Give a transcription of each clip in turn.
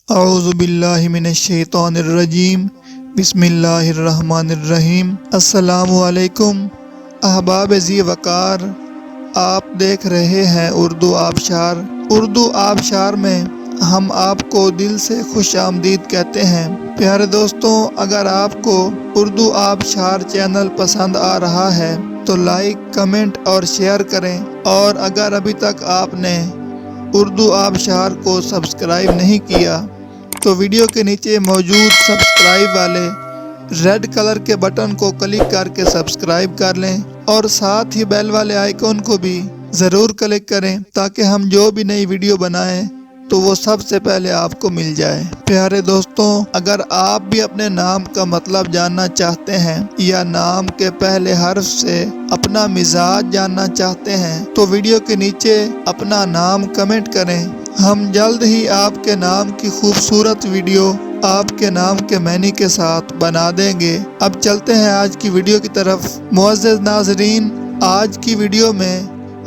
اعوذ باللہ من الشیطان الرجیم، بسم اللہ الرحمن الرحیم۔ السلام علیکم احباب ذی وقار، آپ دیکھ رہے ہیں اردو آبشار۔ اردو آبشار میں ہم آپ کو دل سے خوش آمدید کہتے ہیں۔ پیارے دوستوں، اگر آپ کو اردو آبشار چینل پسند آ رہا ہے تو لائک، کمنٹ اور شیئر کریں، اور اگر ابھی تک آپ نے اردو آبشار کو سبسکرائب نہیں کیا تو ویڈیو کے نیچے موجود سبسکرائب والے ریڈ کلر کے بٹن کو کلک کر کے سبسکرائب کر لیں، اور ساتھ ہی بیل والے آئیکن کو بھی ضرور کلک کریں تاکہ ہم جو بھی نئی ویڈیو بنائیں تو وہ سب سے پہلے آپ کو مل جائے۔ پیارے دوستوں، اگر آپ بھی اپنے نام کا مطلب جاننا چاہتے ہیں یا نام کے پہلے حرف سے اپنا مزاج جاننا چاہتے ہیں تو ویڈیو کے نیچے اپنا نام کمنٹ کریں۔ ہم جلد ہی آپ کے نام کی خوبصورت ویڈیو آپ کے نام کے معنی کے ساتھ بنا دیں گے۔ اب چلتے ہیں آج کی ویڈیو کی طرف۔ معزز ناظرین، آج کی ویڈیو میں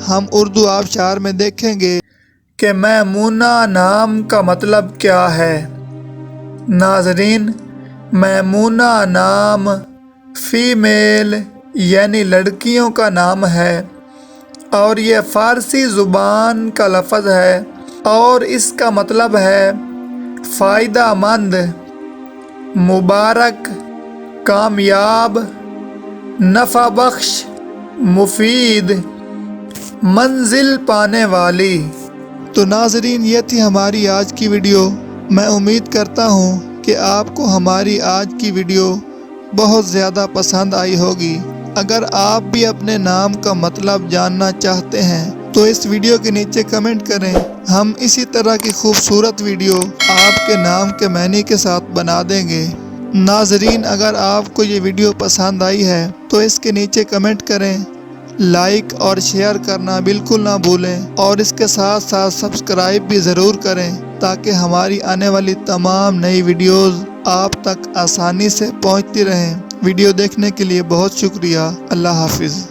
ہم اردو آبشار میں دیکھیں گے کہ میمونہ نام کا مطلب کیا ہے۔ ناظرین، میمونہ نام فیمیل یعنی لڑکیوں کا نام ہے، اور یہ فارسی زبان کا لفظ ہے، اور اس کا مطلب ہے فائدہ مند، مبارک، کامیاب، نفع بخش، مفید، منزل پانے والی۔ تو ناظرین، یہ تھی ہماری آج کی ویڈیو۔ میں امید کرتا ہوں کہ آپ کو ہماری آج کی ویڈیو بہت زیادہ پسند آئی ہوگی۔ اگر آپ بھی اپنے نام کا مطلب جاننا چاہتے ہیں تو اس ویڈیو کے نیچے کمنٹ کریں۔ ہم اسی طرح کی خوبصورت ویڈیو آپ کے نام کے معنی کے ساتھ بنا دیں گے۔ ناظرین، اگر آپ کو یہ ویڈیو پسند آئی ہے تو اس کے نیچے کمنٹ کریں، لائک اور شیئر کرنا بالکل نہ بھولیں، اور اس کے ساتھ ساتھ سبسکرائب بھی ضرور کریں تاکہ ہماری آنے والی تمام نئی ویڈیوز آپ تک آسانی سے پہنچتی رہیں۔ ویڈیو دیکھنے کے لیے بہت شکریہ۔ اللہ حافظ۔